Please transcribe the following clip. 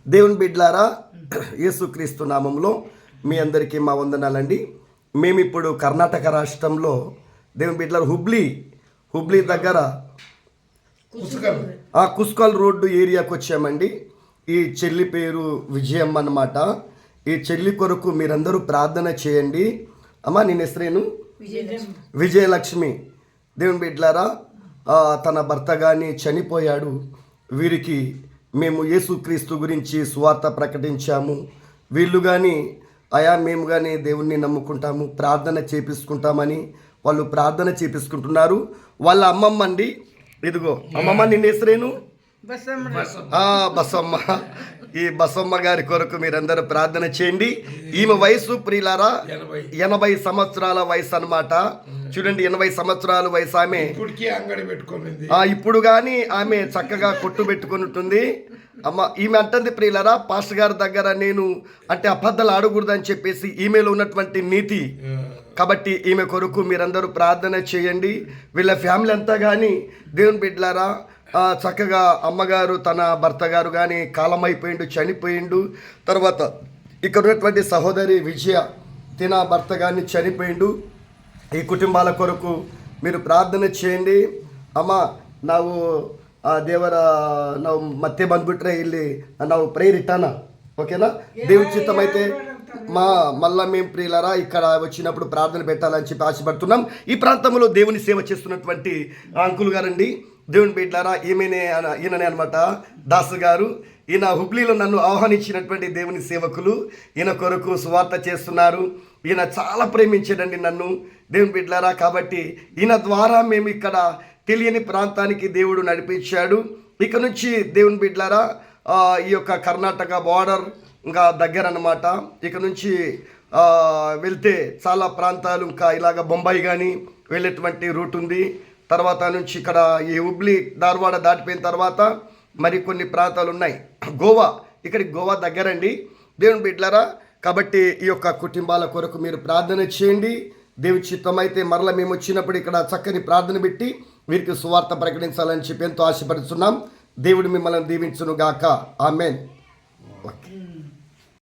దేవుని బిడ్డలారా, యేసుక్రీస్తు నామంలో మీ అందరికీ మా వందనాలండి. మేము ఇప్పుడు కర్ణాటక రాష్ట్రంలో దేవుని బిడ్డలారా హుబ్లీ దగ్గర కుస్కల్ రోడ్డు ఏరియాకి వచ్చామండి. ఈ చెల్లి పేరు విజయమ్మ అన్నమాట. ఈ చెల్లి కొరకు మీరందరూ ప్రార్థన చేయండి. అమ్మా, నేను ఎస్రేను విజయలక్ష్మి. దేవుని బిడ్డలారా, తన భర్త కానీ చనిపోయాడు. వీరికి మేము యేసుక్రీస్తు గురించి సువార్త ప్రకటించాము. వీళ్ళు కానీ మేము కానీ దేవుణ్ణి నమ్ముకుంటాము, ప్రార్థన చేపించుకుంటామని వాళ్ళు ప్రార్థన చేపించుకుంటున్నారు. వాళ్ళ అమ్మమ్మ అండి, ఇదిగో అమ్మమ్మ, నిన్న ఎసరేను బసమ్మ. ఈ బసమ్మ గారి కొరకు మీరందరూ ప్రార్థన చేయండి. ఈమె వయసు ప్రియులారా 80 సంవత్సరాల వయసు అన్నమాట. చూడండి, 80 సంవత్సరాల వయసు. ఆమె ఇప్పుడు కానీ ఆమె చక్కగా కొట్టు పెట్టుకుని ఉంటుంది. అమ్మ, ఈమె అంటుంది ప్రియులారా, పాస్టర్ గారి దగ్గర నేను అంటే అబద్ధాలు ఆడకూడదని చెప్పేసి ఈమెలో ఉన్నటువంటి నీతి. కాబట్టి ఈమె కొరకు మీరందరూ ప్రార్థన చేయండి. వీళ్ళ ఫ్యామిలీ అంతా కానీ దేవుని బిడ్డలారా, చక్కగా అమ్మగారు తన భర్త గారు కానీ కాలమైపోయిండు, చనిపోయిండు. తర్వాత ఇక్కడ ఉన్నటువంటి సహోదరి విజయ, తిన భర్త కానీ చనిపోయిండు. ఈ కుటుంబాల కొరకు మీరు ప్రార్థన చేయండి. ಅಮ್ಮ ನಾವು ದೇವರ ನಾವು ಮತ್ತೆ ಬಂದ್ಬಿಟ್ರೆ ಇಲ್ಲಿ ನಾವು ಪ್ರೇಯರ್ ಇಟ್ಟಾನ, ఓకేనా? దేవుడి చిత్తం అయితే మళ్ళా మేము ప్రియులారా ఇక్కడ వచ్చినప్పుడు ప్రార్థన పెట్టాలని చెప్పి ఆశపడుతున్నాం. ఈ ప్రాంతంలో దేవుని సేవ చేస్తున్నటువంటి అంకుల్ గారండి, దేవుని బిడ్డలారా, ఈయననే అనమాట దాసు గారు. ఈయన హుబ్లీలో నన్ను ఆహ్వానించినటువంటి దేవుని సేవకులు. ఈయన కొరకు సువార్త చేస్తున్నారు. ఈయన చాలా ప్రేమించాడండి నన్ను, దేవుని బిడ్డలారా. కాబట్టి ఈయన ద్వారా మేము ఇక్కడ తెలియని ప్రాంతానికి దేవుడు నడిపించాడు. ఇక నుంచి దేవుని బిడ్డలారా, ఈ యొక్క కర్ణాటక బార్డర్ ఇంకా దగ్గర అన్నమాట. ఇక నుంచి వెళ్తే చాలా ప్రాంతాలు, ఇంకా ఇలాగ బొంబాయి కానీ వెళ్ళేటువంటి రూట్ ఉంది. తర్వాత నుంచి ఇక్కడ ఈ హుబ్లీ ధార్వాడ దాటిపోయిన తర్వాత మరి కొన్ని ప్రాంతాలు ఉన్నాయి. గోవా, ఇక్కడికి గోవా దగ్గరండి దేవుని బిడ్డలారా. కాబట్టి ఈ యొక్క కుటుంబాల కొరకు మీరు ప్రార్థన చేయండి. దేవుని చిత్తం అయితే మరలా మేము వచ్చినప్పుడు ఇక్కడ చక్కని ప్రార్థన పెట్టి వీరికి సువార్త ప్రకటించాలని చెప్పి ఎంతో ఆశపడుతున్నాం. దేవుడు మిమ్మల్ని దీవించును గాక. ఆమేన్. ఓకే.